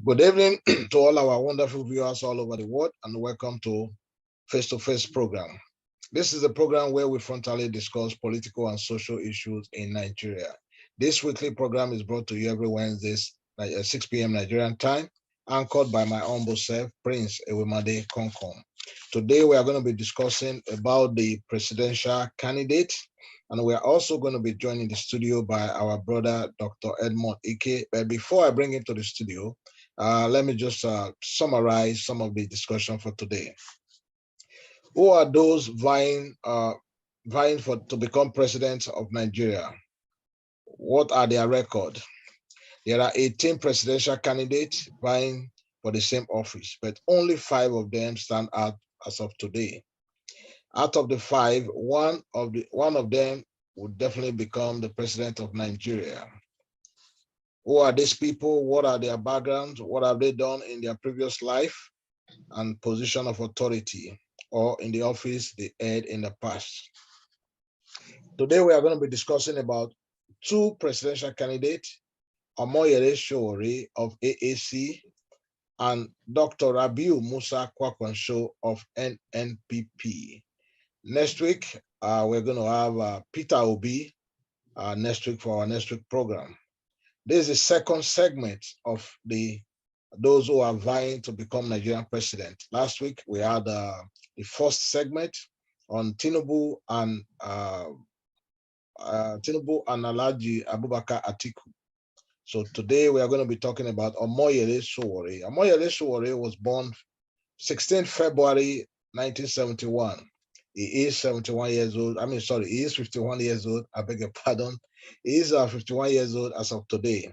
Good evening to all our wonderful viewers all over the world, and welcome to Face-to-Face program. This is a program where we frontally discuss political and social issues in Nigeria. This weekly program is brought to you every Wednesday at 6 p.m. Nigerian time, anchored by my humble self, Prince Ewemade Konkom. Today, we are going to be discussing about the presidential candidate, and we are also going to be joined in the studio by our brother, Dr. Edmond Ike. But before I bring him to the studio, let me just summarize some of the discussion for today. Who are those vying to become president of Nigeria? What are their record? There are 18 presidential candidates vying for the same office, but only 5 of them stand out as of today. Out of the 5, one of them would definitely become the president of Nigeria. Who are these people? What are their backgrounds? What have they done in their previous life and position of authority, or in the office they held in the past? Today, we are going to be discussing about 2 presidential candidates, Omoyele Sowore of AAC and Dr. Rabiu Musa Kwankwaso of NNPP. Next week, we're going to have Peter Obi next week for our next week program. This is the second segment of those who are vying to become Nigerian president. Last week, we had the first segment on Tinubu and Alhaji Abubakar Atiku. So today we are going to be talking about Omoyele Sowore. Omoyele Sowore was born 16 February 1971. He is 71 years old. He is 51 years old. I beg your pardon. He is 51 years old as of today.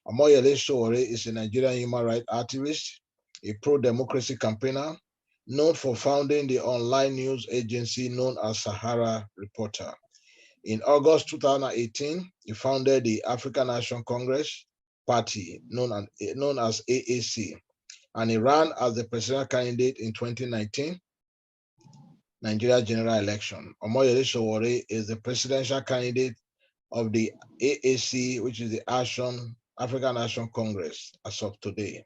Omoyele Sowore is a Nigerian human rights activist, a pro-democracy campaigner, known for founding the online news agency known as Sahara Reporter. In August 2018, he founded the African National Congress Party, known as AAC, and he ran as the presidential candidate in 2019 Nigeria general election. Omoyele Sowore is the presidential candidate of the AAC, which is the African National Congress, as of today.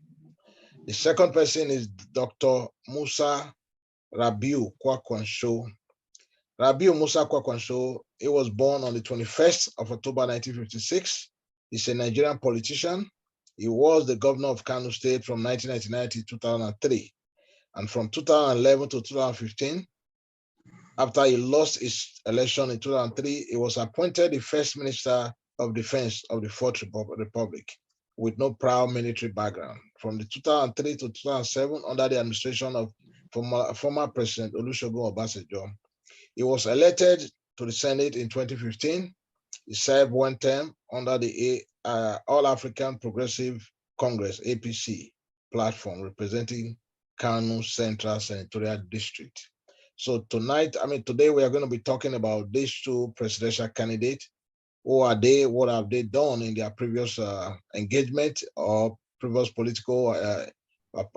The second person is Dr. Musa Rabiu Kwankwaso. Rabiu Musa Kwankwaso, he was born on the 21st of October 1956. He's a Nigerian politician. He was the governor of Kano State from 1999 to 2003. And from 2011 to 2015, after he lost his election in 2003, he was appointed the first minister of defense of the Fourth Republic with no prior military background. From the 2003 to 2007, under the administration of former President Olusegun Obasanjo, he was elected to the Senate in 2015. He served one term under the All-African Progressive Congress, APC, platform representing Kano Central Senatorial District. So today we are going to be talking about these 2 presidential candidates. Who are they? What have they done in their previous engagement or previous political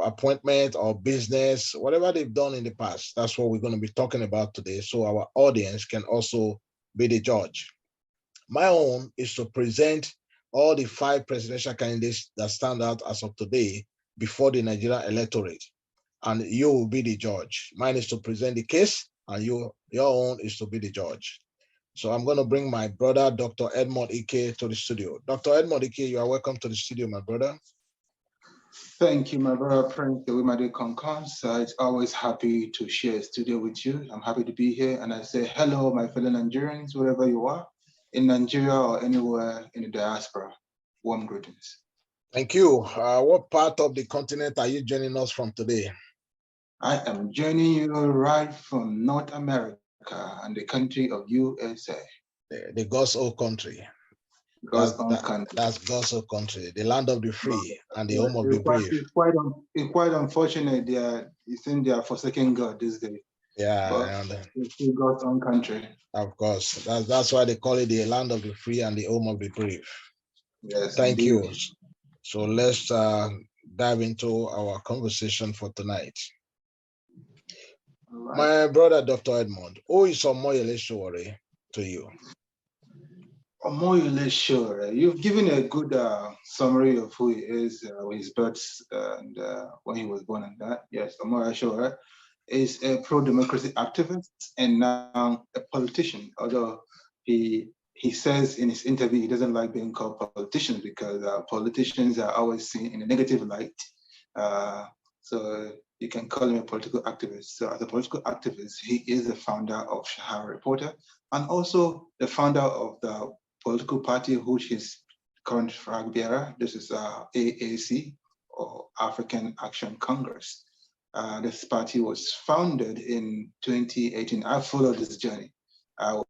appointment or business, whatever they've done in the past? That's what we're going to be talking about today, so our audience can also be the judge. My own is to present all the 5 presidential candidates that stand out as of today before the Nigerian electorate, and you will be the judge. Mine is to present the case, and your own is to be the judge. So I'm going to bring my brother, Dr. Edmond Ike, to the studio. Dr. Edmond Ike, you are welcome to the studio, my brother. Thank you, my brother, Prince Ewemade Konkom. It's always happy to share a studio with you. I'm happy to be here, and I say hello, my fellow Nigerians, wherever you are, in Nigeria or anywhere in the diaspora. Warm greetings. Thank you. What part of the continent are you joining us from today? I am joining you right from North America and the country of USA. The God's own country. God's own country. That's God's own country, the land of the free and the home of the brave. It's quite unfortunate you think they are forsaking God these days. Yeah, but it's still God's own country. Of course, that's why they call it the land of the free and the home of the brave. Yes, thank indeed. you. So let's dive into our conversation for tonight. Right. My brother, Dr. Edmond, who is Omoyele Sowore to you? Omoyele Sowore, you've given a good summary of who he is, his birth and when he was born and that. Yes, Omoyele Sowore is a pro-democracy activist and now a politician, although he says in his interview he doesn't like being called politician because politicians are always seen in a negative light. Uh, so you can call him a political activist. So as a political activist, he is the founder of Shahara Reporter and also the founder of the political party which is current flag bearer. This is AAC, or African Action Congress. This party was founded in 2018. I followed this journey. I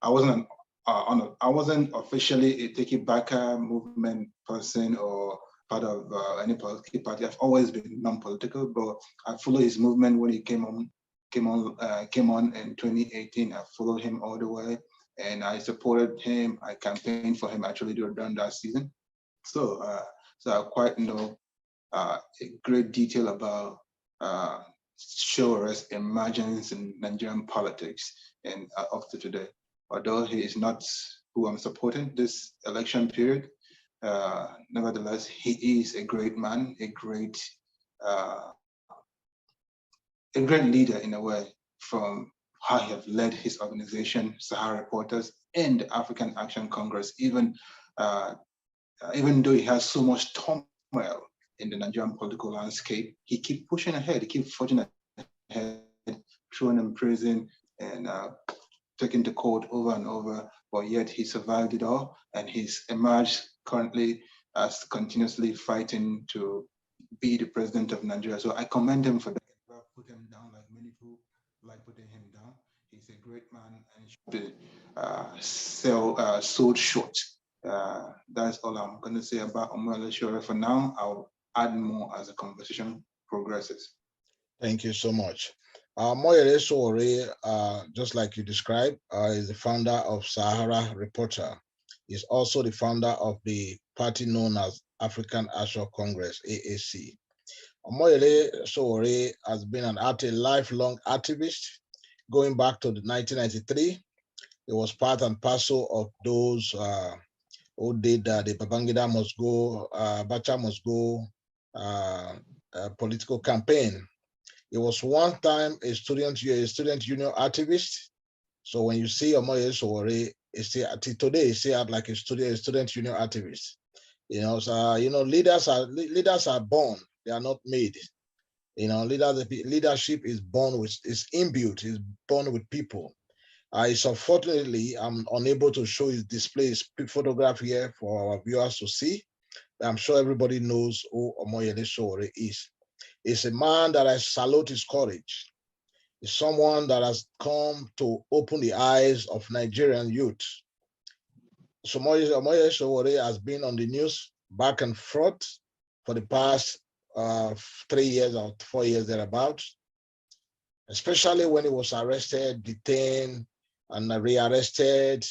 wasn't officially a Take It Back movement person or part of any political party. I've always been non-political, but I followed his movement when he came on in 2018. I followed him all the way, and I supported him. I campaigned for him actually during that season. So, so I quite know a great detail about Shore's emergence in Nigerian politics and up to today. Although he is not who I'm supporting this election period, nevertheless, he is a great man, uh, a great leader in a way from how he has led his organization, Sahara Reporters, and the African Action Congress, uh, even though he has so much turmoil in the Nigerian political landscape, he keeps pushing ahead, he keeps forging ahead, thrown in prison and taken to court over and over, but yet he survived it all and he's emerged currently as continuously fighting to be the president of Nigeria. So I commend him for that. Never put him down like many people like putting him down. He's a great man and should be sold short. That's all I'm going to say about Omoyele Sowore for now. I'll add more as the conversation progresses. Thank you so much. Omoyele Sowore, just like you described, is the founder of Sahara Reporter. He's also the founder of the party known as African Action Congress, AAC. Omoyele Sowore has been a lifelong activist going back to 1993. He was part and parcel of those who did the Babangida must go, Bacha must go political campaign. He was one time a student union activist. So when you see Omoyele Sowore, today you see it like a student union activist. So leaders are born; they are not made. Leadership is inbuilt, is born with people. Unfortunately, I'm unable to show his display, his photograph here for our viewers to see. I'm sure everybody knows who Omoyele Sowore is. He's a man that I salute his courage. He's someone that has come to open the eyes of Nigerian youth. So Omoyele Sowore has been on the news back and forth for the past 3 years or 4 years thereabouts, especially when he was arrested, detained, and rearrested.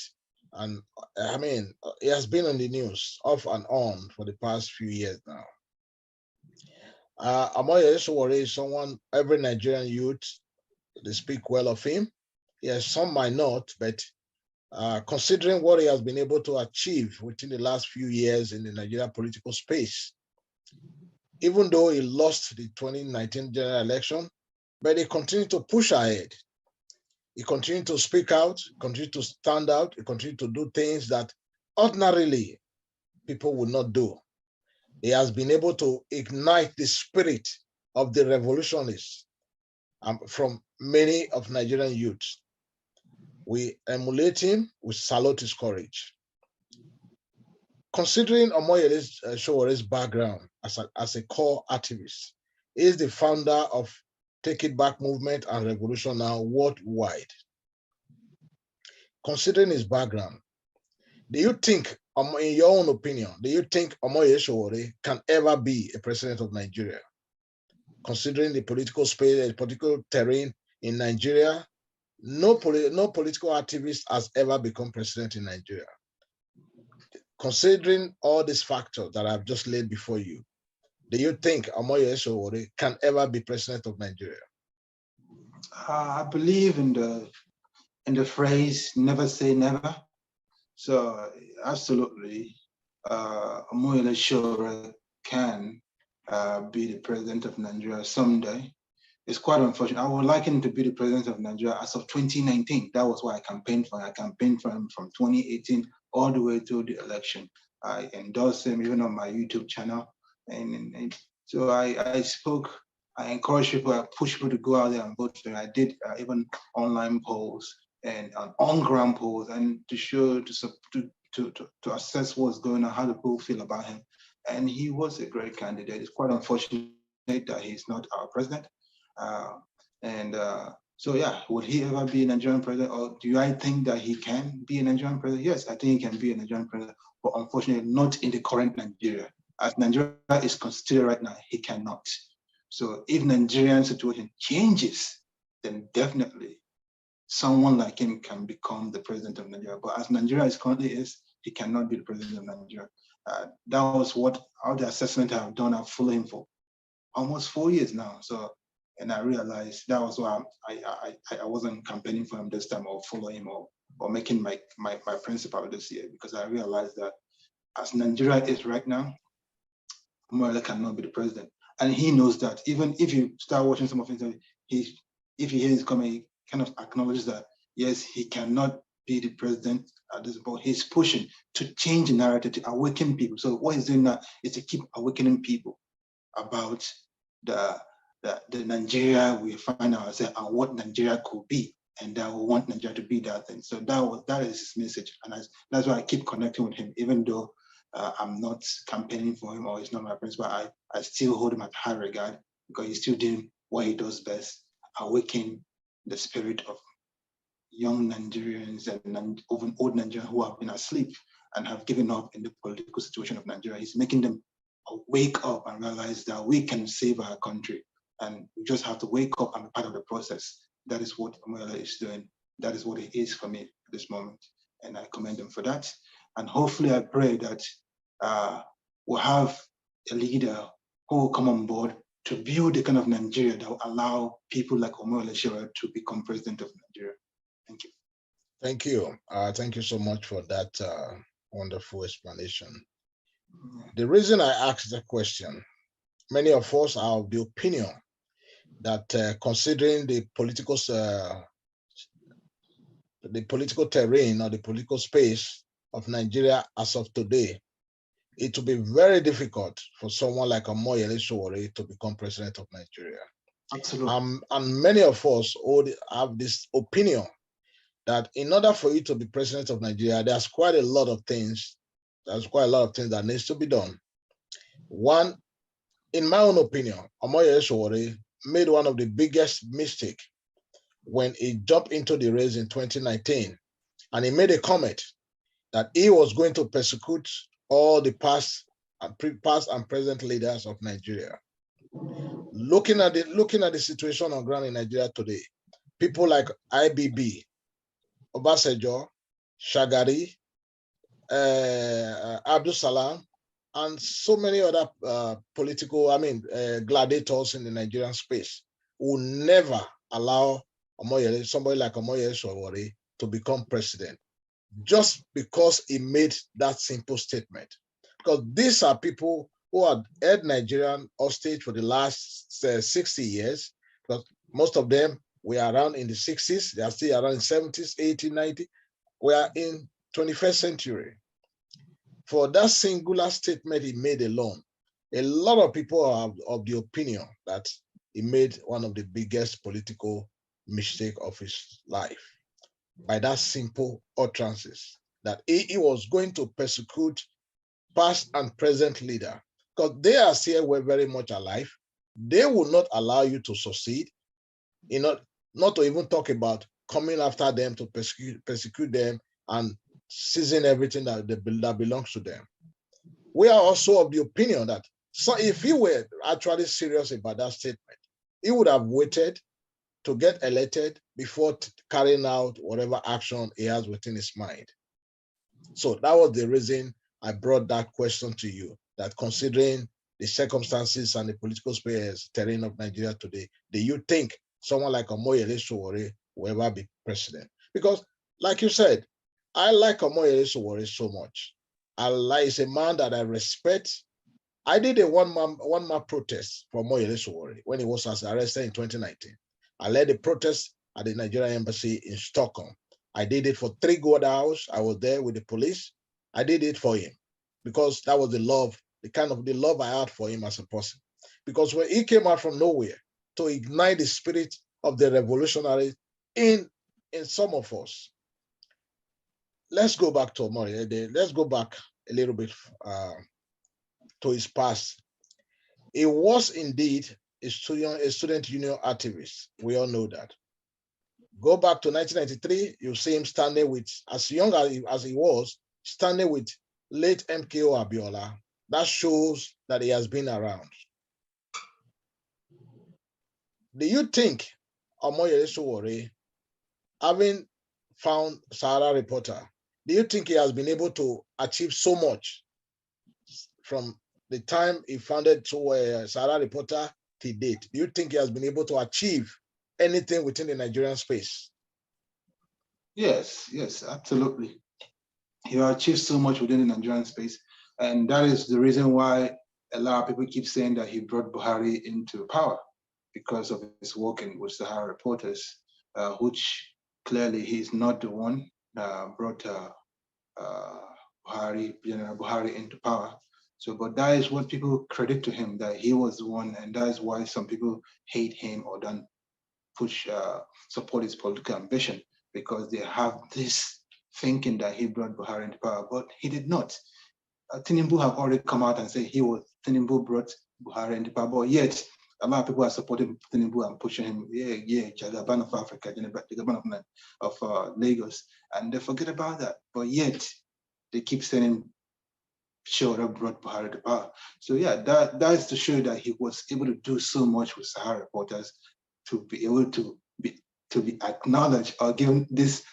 And I mean, he has been on the news off and on for the past few years now. Omoyele Sowore is someone every Nigerian youth, they speak well of him. Yes, some might not, but considering what he has been able to achieve within the last few years in the Nigerian political space, even though he lost the 2019 general election, but he continued to push ahead. He continued to speak out, continued to stand out, he continued to do things that ordinarily people would not do. He has been able to ignite the spirit of the revolutionists from many of Nigerian youths. We emulate him, we salute his courage. Considering Omoyele Sowore's background as a core activist, he is the founder of Take It Back movement and Revolution Now worldwide. Considering his background, do you think, in your own opinion, do you think Omoyele Sowore can ever be a president of Nigeria? Considering the political space, the political terrain in Nigeria, no political activist has ever become president in Nigeria. Considering all these factors that I've just laid before you, do you think Omoyele Sowore can ever be president of Nigeria? I believe in the phrase "never say never." So absolutely, Omoyele Sowore can be the president of Nigeria someday. It's quite unfortunate. I would like him to be the president of Nigeria as of 2019. That was why I campaigned for him. I campaigned for him from 2018 all the way to the election. I endorsed him even on my YouTube channel. And so I spoke, I encouraged people, I pushed people to go out there and vote for him. I did even online polls and on-ground polls and to show, to assess what's going on, how the people feel about him. And he was a great candidate. It's quite unfortunate that he's not our president. Uh, and so, yeah, would he ever be a Nigerian president? Or do I think that he can be a Nigerian president? Yes, I think he can be a Nigerian president, but unfortunately not in the current Nigeria. As Nigeria is constituted right now, he cannot. So if Nigerian situation changes, then definitely someone like him can become the president of Nigeria. But as Nigeria is currently is, he cannot be the president of Nigeria. That was what all the assessment I've done. I've followed him for almost 4 years now. So, and I realized that was why I wasn't campaigning for him this time or follow him or making my principal this year, because I realized that as Nigeria is right now, Omoyele cannot be the president. And he knows that. Even if you start watching some of his, if he hears coming, he kind of acknowledges that, yes, he cannot be the president at this point. He's pushing to change the narrative, to awaken people. So what he's doing now is to keep awakening people about the Nigeria we find ourselves and what Nigeria could be, and that we want Nigeria to be that thing. So that is his message, and that's why I keep connecting with him, even though I'm not campaigning for him or he's not my principal. I still hold him at high regard because he's still doing what he does best, awaken the spirit of young Nigerians and even old Nigerians who have been asleep and have given up in the political situation of Nigeria. He's making them wake up and realize that we can save our country, and we just have to wake up and be part of the process. That is what Omoyele is doing. That is what he is for me at this moment, and I commend him for that. And hopefully, I pray that we'll have a leader who will come on board to build the kind of Nigeria that will allow people like Omoyele Sowore to become president of Nigeria. Thank you. Thank you. Thank you so much for that wonderful explanation. The reason I asked the question, many of us are of the opinion that considering the political terrain or the political space of Nigeria as of today, it will be very difficult for someone like Omoyele Sowore to become president of Nigeria. Absolutely. And many of us have this opinion that in order for you to be president of Nigeria, there's quite a lot of things. There's quite a lot of things that needs to be done. One, in my own opinion, Omoyele Sowore made one of the biggest mistakes when he jumped into the race in 2019, and he made a comment that he was going to persecute all the past and present leaders of Nigeria. Looking at the situation on ground in Nigeria today, people like IBB, Obasanjo, Shagari, Abdul Salam, and so many other political, gladiators in the Nigerian space will never allow somebody like Omoyele Sowore to become president, just because he made that simple statement. Because these are people who have held Nigerian hostage for the last 60 years, because most of them were around in the 60s, they are still around in 70s, 80s, 90s. We are in 21st century. For that singular statement he made alone, a lot of people are of the opinion that he made one of the biggest political mistakes of his life by that simple utterances that he was going to persecute past and present leader, because they are still very much alive. They will not allow you to succeed, not to even talk about coming after them to persecute them and seizing everything that belongs to them. We are also of the opinion that if he were actually serious about that statement, he would have waited to get elected before carrying out whatever action he has within his mind. So that was the reason I brought that question to you, that considering the circumstances and the political space terrain of Nigeria today, do you think someone like Omoyele Sowore will ever be president? Because, like you said, I like Omoyele Sowore so much. He's a man that I respect. I did a one-man protest for Omoyele Sowore when he was arrested in 2019. I led a protest at the Nigerian embassy in Stockholm. I did it for 3 good hours. I was there with the police. I did it for him because that was the love I had for him as a person. Because when he came out from nowhere to ignite the spirit of the revolutionary in some of us. Let's go back to Omoyele. Let's go back a little bit to his past. He was indeed a student union activist. We all know that. Go back to 1993, you see him standing with, as young as he was, standing with late MKO Abiola. That shows that he has been around. Do you think Omoyele Sowore, having found Sahara Reporter, do you think he has been able to achieve so much from the time he founded Sahara Reporter to date? Do you think he has been able to achieve anything within the Nigerian space? Yes, absolutely. He achieved so much within the Nigerian space, and that is the reason why a lot of people keep saying that he brought Buhari into power because of his working with Sahara Reporters, which clearly he's not the one brought General Buhari into power. So, but that is what people credit to him, that he was the one, and that is why some people hate him or don't support his political ambition, because they have this thinking that he brought Buhari into power, but he did not. Tinubu have already come out and said Tinubu brought Buhari into power, but yet a lot of people are supporting Tinubu and pushing him, Jagaban of Africa, Jagaban of Lagos, and they forget about that. But yet they keep saying Shora brought Buhari to power. So yeah, that is to show that he was able to do so much with Sahara Reporters to be able to be acknowledged or given this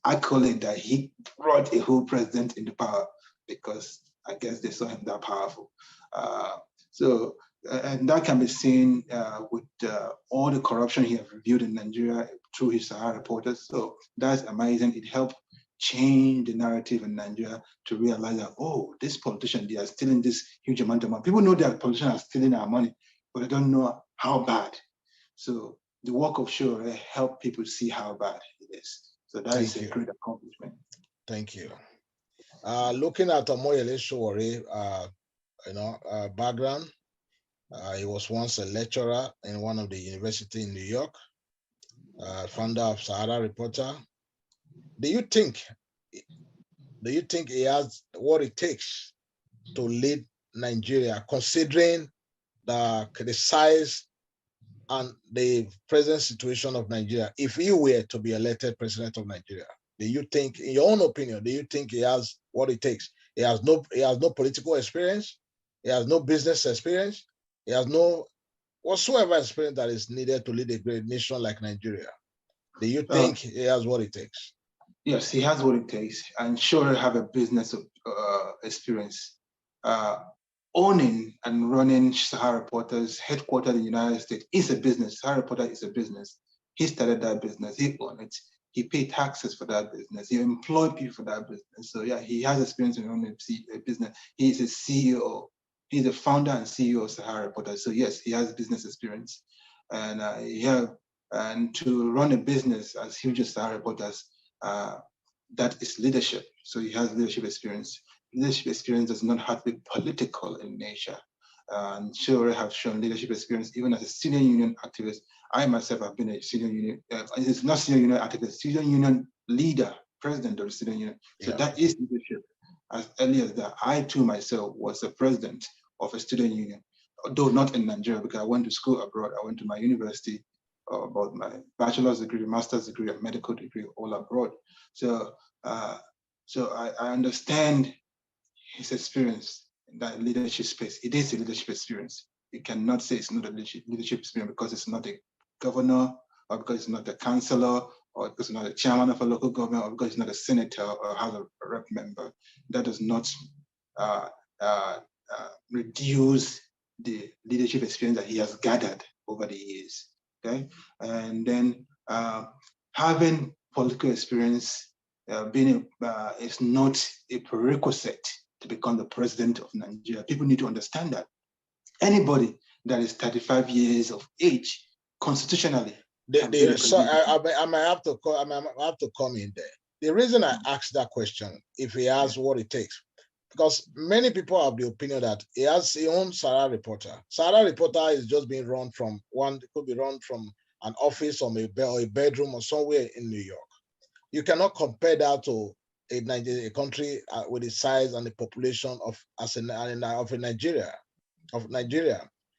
accolade that he brought a whole president into power, because I guess they saw him that powerful. And that can be seen with all the corruption he has reviewed in Nigeria through his Sahara Reporters. So that's amazing. It helped change the narrative in Nigeria to realize that, oh, this politician, they are stealing this huge amount of money. People know that politicians are stealing our money, but they don't know how bad. So the work of Sowore helped people see how bad it is. So that is a great accomplishment. Thank you. Looking at Omoyele Sowore, background, he was once a lecturer in one of the universities in New York, founder of Sahara Reporter. Do you think he has what it takes to lead Nigeria, considering the size and the present situation of Nigeria? If he were to be elected president of Nigeria, do you think, in your own opinion, do you think he has what it takes? He has no political experience. He has no business experience. He has no whatsoever experience that is needed to lead a great nation like Nigeria. Do you think he has what it takes? Yes, he has what it takes, and sure have a business experience. Owning and running Sahara Reporters, headquartered in the United States, is a business. Sahara Reporter is a business. He started that business. He owned it. He paid taxes for that business. He employed people for that business. So yeah, he has experience in running a business. He's a CEO. He's the founder and CEO of Sahara Reporters. So yes, he has business experience, and and to run a business as huge as Sahara Reporters, that is leadership. So he has leadership experience. Leadership experience does not have to be political in nature. And Sowore have shown leadership experience even as a senior union activist. I myself have been a senior union, it's not senior union activist, senior union leader, president of the senior union. So that is leadership. As early as that, I too myself was the president of a student union, though not in Nigeria, because I went to school abroad. I went to my university about my bachelor's degree, master's degree, and medical degree all abroad. So, I understand his experience in that leadership space. It is a leadership experience. You cannot say it's not a leadership experience because it's not a governor, or because it's not a councillor, or because it's not a chairman of a local government, or because it's not a senator or House of Rep member. That does not reduce the leadership experience that he has gathered over the years. Okay, and then having political experience, it is a leadership experience. You cannot say it's not a leadership experience because it's not a governor, or because it's not a chairman of a local government, or because it's not a senator or House of Rep member. That does not reduce the leadership experience that he has gathered over the years. Okay, and then having political experience, is not a prerequisite to become the president of Nigeria. People need to understand that. Anybody that is 35 years of age, constitutionally, can be the So president. I might have to come in there. The reason I asked that question, if he has what it takes, because many people have the opinion that he has his own Sarah Reporter. Sarah Reporter is just being run from one, could be run from an office or a bedroom or somewhere in New York. You cannot compare that to a country with the size and the population of Nigeria.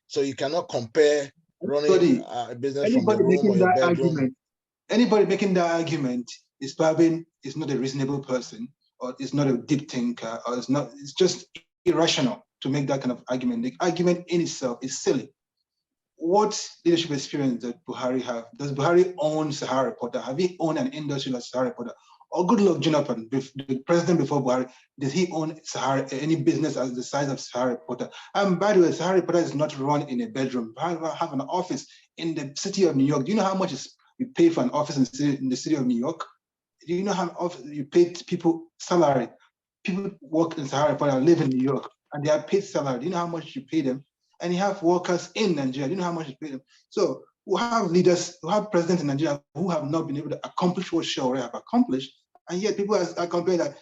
So you cannot compare running a business from a room or a bedroom. Anybody making that argument is probably not a reasonable person, or is not a deep thinker, or it's just irrational to make that kind of argument. The argument in itself is silly. What leadership experience does Buhari have? Does Buhari own Sahara Reporter? Have he owned an industry like Sahara Reporter? Or Goodluck Jonathan, the president before Buhari, did he own any business as the size of Sahara Reporter? And by the way, Sahara Reporter is not run in a bedroom. Have an office in the city of New York. Do you know how much you pay for an office in the city of New York? Do you know how you pay people salary? People work in Sahara Reporter, live in New York, and they are paid salary. Do you know how much you pay them? And you have workers in Nigeria. Do you know how much you pay them? So we have leaders, we have presidents in Nigeria who have not been able to accomplish what Sowore have accomplished, and yet people are complaining that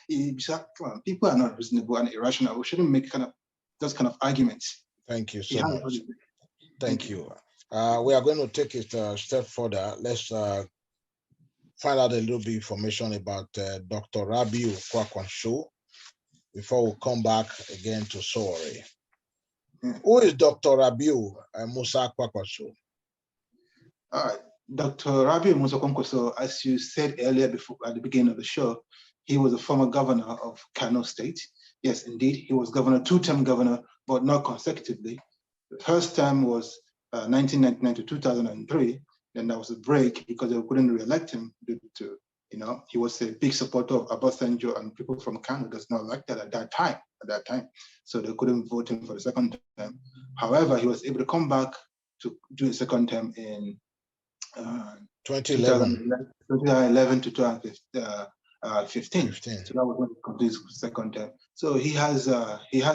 people are not reasonable and irrational. We shouldn't make those kind of arguments. Thank you so much. Thank you. We are going to take it a step further. Let's find out a little bit information about Dr. Rabiu Kwankwaso before we come back again to Sowore. Who is Dr. Rabiu Musa Kwankwaso? All right. Dr. Rabiu Musa Kwankwaso, as you said earlier at the beginning of the show, he was a former governor of Kano State. Yes, indeed, he was governor, two-term governor, but not consecutively. The first term was 1999 to 2003. Then there was a break because they couldn't re-elect him due to, he was a big supporter of Obasanjo, and people from Kano does not like that at that time. So they couldn't vote him for the second term. However, he was able to come back to do a second term in 2011 to 2015. So that was when he completed his second term. So he has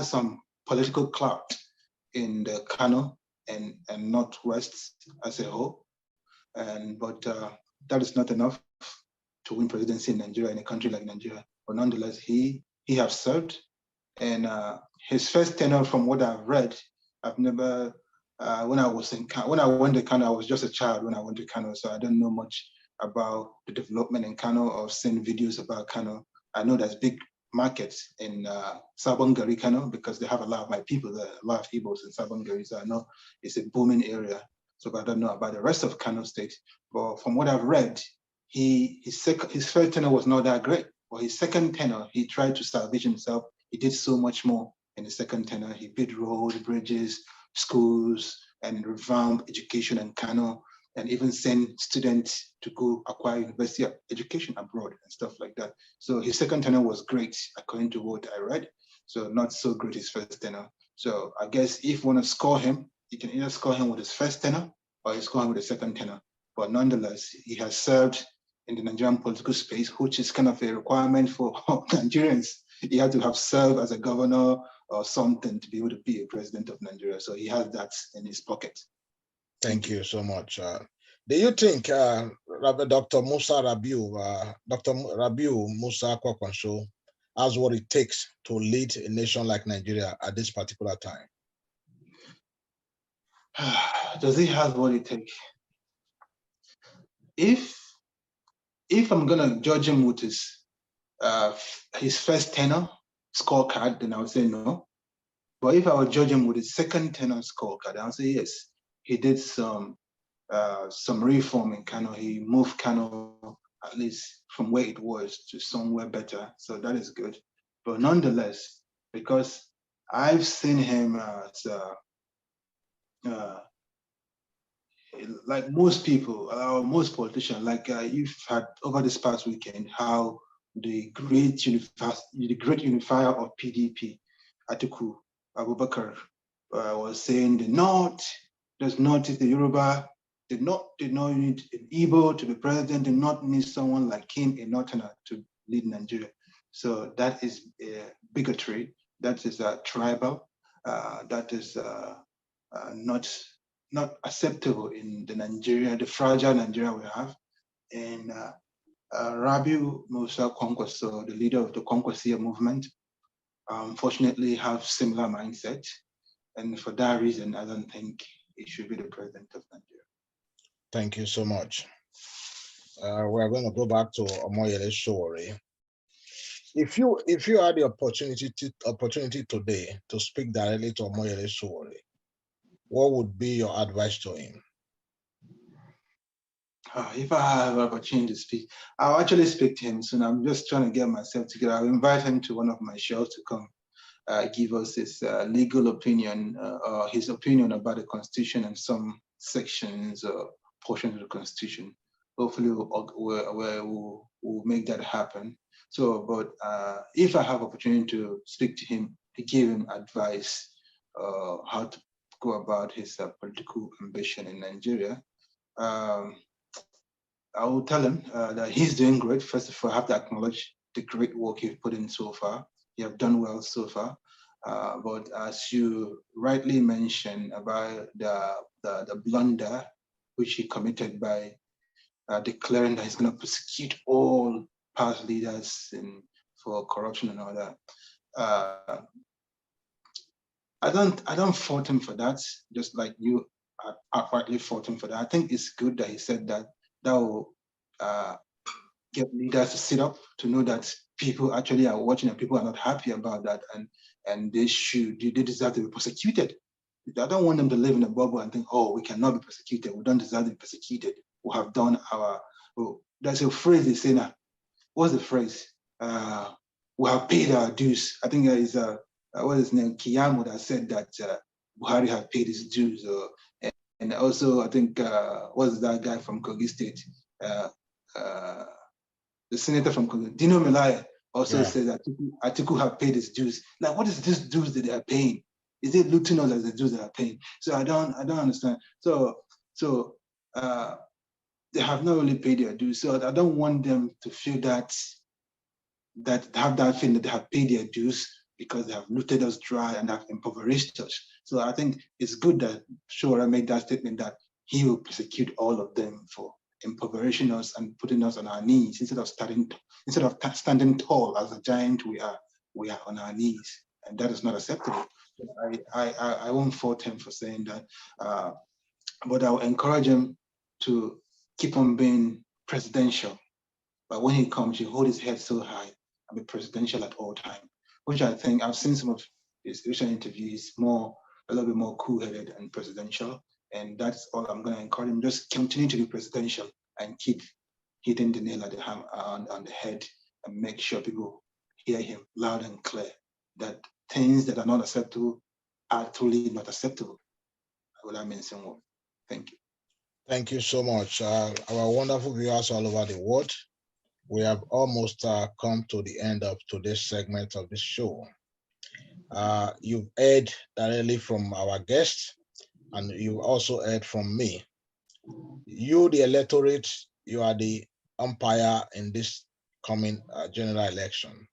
some political clout in the Kano and Northwest as a whole, but that is not enough to win presidency in Nigeria, in a country like Nigeria. But nonetheless, he has served, and his first tenure, from what I've read, I've never. When I went to Kano, I was just a child when I went to Kano, so I don't know much about the development in Kano or seen videos about Kano. I know there's big markets in Sabon Gari, Kano, because they have a lot of my people there, a lot of Igbos in Sabon Gari, so I know it's a booming area. So I don't know about the rest of Kano State, but from what I've read, his first tenure was not that great, but his second tenure, he tried to salvage himself. He did so much more in the second tenure. He built roads, bridges, schools, and revamp education in Kano, and even send students to go acquire university education abroad and stuff like that. So his second tenure was great, according to what I read. So not so great his first tenure. So I guess if you want to score him, you can either score him with his first tenure or you score him with his second tenure. But nonetheless, he has served in the Nigerian political space, which is kind of a requirement for Nigerians. You have to have served as a governor or something to be able to be a president of Nigeria. So he has that in his pocket. Thank you so much. Do you think Dr. Musa Rabiu, Dr. Rabiu Musa Kwankwaso has what it takes to lead a nation like Nigeria at this particular time? Does he have what it takes? If I'm gonna judge him with his first tenure scorecard, then I would say no. But if I would judge him with his second tenure scorecard, I would say yes. He did some reform in Kano. He moved Kano at least from where it was to somewhere better. So that is good. But nonetheless, because I've seen him as like most people, or most politicians, like you've had over this past weekend, how the great unifier of PDP, Atiku Abubakar, was saying the North does not need the Yoruba, did not need an Igbo to be president, did not need someone like him, a Northerner, to lead Nigeria. So that is bigotry. That is tribal. That is not acceptable in the fragile Nigeria we have. And Rabiu Musa Kwankwaso, the leader of the Kwankwaso movement, unfortunately have similar mindset. And for that reason, I don't think he should be the president of Nigeria. Thank you so much. We're going to go back to Omoyele Sowore. If you had the opportunity today to speak directly to Omoyele Sowore, what would be your advice to him? If I have an opportunity to speak, I'll actually speak to him soon. I'm just trying to get myself together. I'll invite him to one of my shows to come give us his legal opinion, or his opinion about the Constitution and some sections or portions of the Constitution. Hopefully, we'll make that happen. So, but if I have opportunity to speak to him, to give him advice how to go about his political ambition in Nigeria, I will tell him that he's doing great. First of all, I have to acknowledge the great work he's put in so far. You have done well so far. But as you rightly mentioned about the blunder which he committed by declaring that he's going to prosecute all past leaders for corruption and all that, I don't fault him for that. Just like you outrightly fault him for that. I think it's good that he said that. That will get leaders to sit up, to know that people actually are watching and people are not happy about that, and they deserve to be prosecuted. I don't want them to live in a bubble and think, oh, we cannot be persecuted. We don't deserve to be persecuted. We have done our. Well, there's a phrase they say now. What's the phrase? We have paid our dues. I think there is what is his name, Kiyamo, that said that Buhari have paid his dues. And also, I think what's that guy from Kogi State? The senator from Kogi, Dino Melaya, also says that Atiku have paid his dues. Like, what is this dues that they are paying? Is it looting us as the dues they are paying? So I don't understand. So they have not really paid their dues. So I don't want them to feel that have that feeling that they have paid their dues because they have looted us dry and have impoverished us. So I think it's good that Sowore made that statement that he will persecute all of them for impoverishing us and putting us on our knees instead of standing tall as a giant we are on our knees, and that is not acceptable. I won't fault him for saying that, but I will encourage him to keep on being presidential. But when he comes, he hold his head so high and be presidential at all time, which I think I've seen some of his recent interviews a little bit more cool-headed and presidential. And that's all I'm going to encourage him. Just continue to be presidential and keep hitting the nail on the head and make sure people hear him loud and clear that things that are not acceptable are truly not acceptable. Will I mean some more? Thank you. Thank you so much. Our wonderful viewers all over the world, we have almost come to the end of today's segment of this show. You've heard directly from our guests, and you also heard from me. You, the electorate, you are the umpire in this coming general election.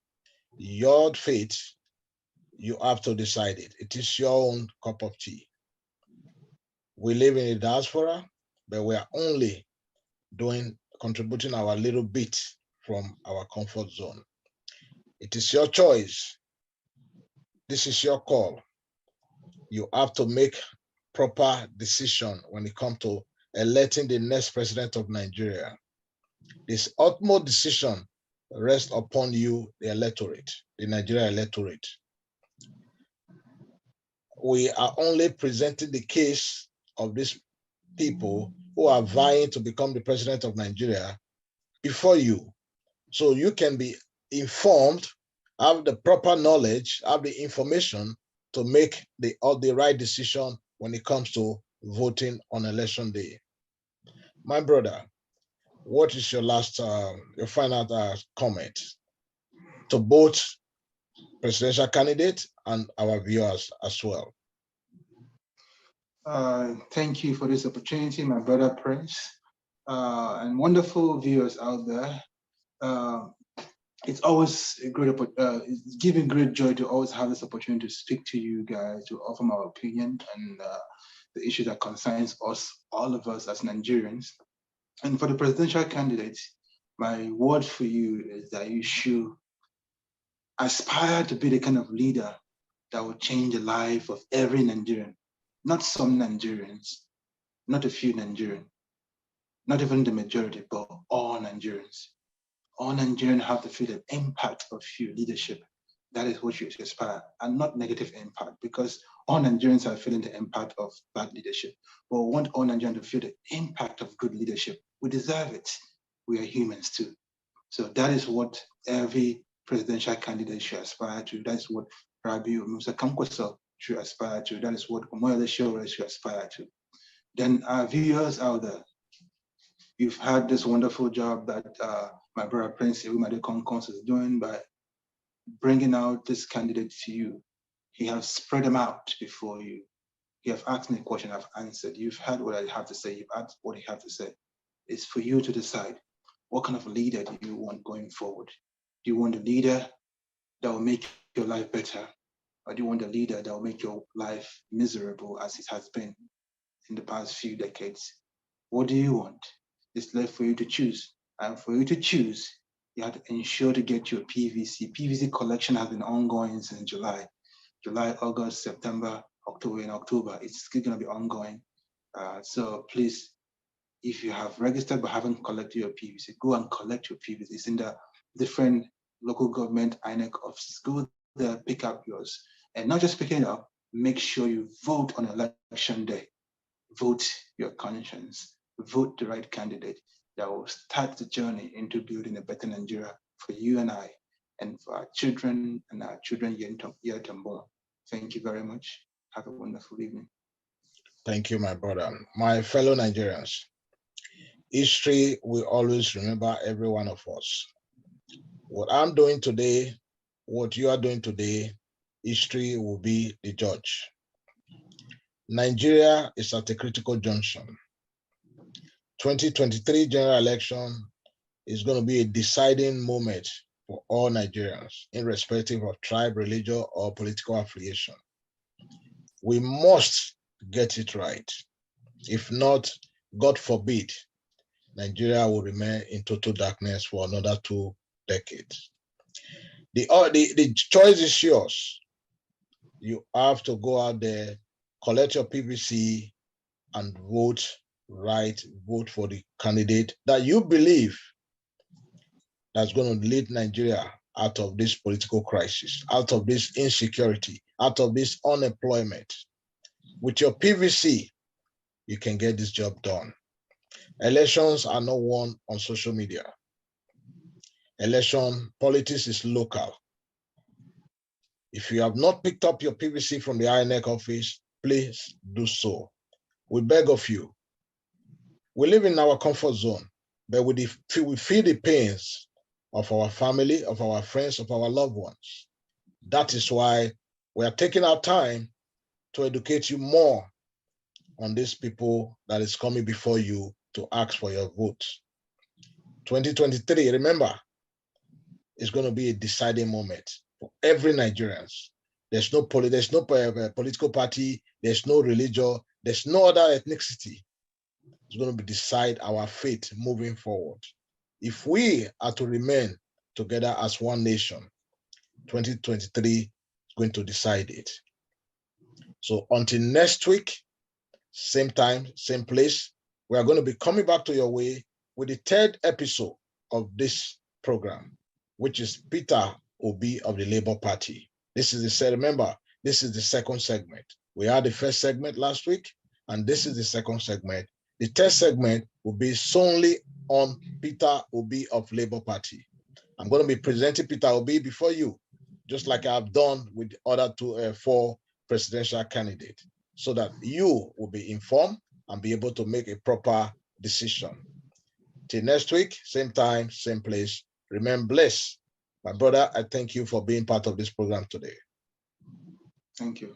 Your fate, you have to decide it. It is your own cup of tea. We live in a diaspora, but we are only contributing our little bit from our comfort zone. It is your choice. This is your call. You have to make proper decision when it comes to electing the next president of Nigeria. This utmost decision rests upon you, the electorate, the Nigerian electorate. We are only presenting the case of these people who are vying to become the president of Nigeria before you. So you can be informed, have the proper knowledge, have the information to make the right decision when it comes to voting on election day. My brother, what is your your final comment to both presidential candidates and our viewers as well? Thank you for this opportunity, my brother Prince, and wonderful viewers out there. it's always a great, it's giving great joy to always have this opportunity to speak to you guys, to offer my opinion and the issue that concerns us, all of us as Nigerians. And for the presidential candidates, my word for you is that you should aspire to be the kind of leader that will change the life of every Nigerian, not some Nigerians, not a few Nigerians, not even the majority, but all Nigerians. All Nigerians have to feel the impact of your leadership. That is what you aspire, and not negative impact, because all Nigerians are feeling the impact of bad leadership. But we want all Nigerians to feel the impact of good leadership. We deserve it. We are humans too. So that is what every presidential candidate should aspire to. That is what Rabiu, Mr. Kwankwaso should aspire to. That is what Omoyele Sowore should aspire to. Then our viewers out there, you've had this wonderful job that my brother Prince Ewimade Konkonso is doing by bringing out this candidate to you. He has spread them out before you. You have asked me a question, I've answered. You've heard what I have to say, you've asked what I have to say. It's for you to decide what kind of leader do you want going forward. Do you want a leader that will make your life better? Or do you want a leader that will make your life miserable as it has been in the past few decades? What do you want? It's left for you to choose. And for you to choose, you have to ensure to get your PVC. PVC collection has been ongoing since July, August, September, October, and October. It's still going to be ongoing. So please, if you have registered but haven't collected your PVC, go and collect your PVC. It's in the different local government INEC offices. Go there, pick up yours. And not just picking it up, make sure you vote on election day. Vote your conscience. Vote the right candidate that will start the journey into building a better Nigeria for you and I, and for our children and our children yet unborn. Thank you very much. Have a wonderful evening. Thank you, my brother. My fellow Nigerians, history will always remember every one of us. What I'm doing today, what you are doing today, history will be the judge. Nigeria is at a critical junction. 2023 general election is going to be a deciding moment for all Nigerians, irrespective of tribe, religion, or political affiliation. We must get it right. If not, God forbid, Nigeria will remain in total darkness for another 2 decades. The choice is yours. You have to go out there, collect your PVC, and vote right, vote for the candidate that you believe that's going to lead Nigeria out of this political crisis, out of this insecurity, out of this unemployment. With your PVC, you can get this job done. Elections are not won on social media. Election politics is local. If you have not picked up your PVC from the INEC office, please do so. We beg of you. We live in our comfort zone, but we feel the pains of our family, of our friends, of our loved ones. That is why we are taking our time to educate you more on these people that is coming before you to ask for your vote. 2023, remember, is going to be a deciding moment for every Nigerian. There's no political party, there's no religion, there's no other ethnicity. It's going to decide our fate moving forward. If we are to remain together as one nation, 2023 is going to decide it. So until next week, same time, same place, we are going to be coming back to your way with the 3rd episode of this program, which is Peter Obi of the Labour Party. Remember, this is the 2nd segment. We had the 1st segment last week, and this is the 2nd segment. The 3rd segment will be solely on Peter Obi of Labour Party. I'm going to be presenting Peter Obi before you, just like I've done with the other 4 presidential candidates, so that you will be informed and be able to make a proper decision. Till next week, same time, same place. Remain blessed. My brother, I thank you for being part of this program today. Thank you.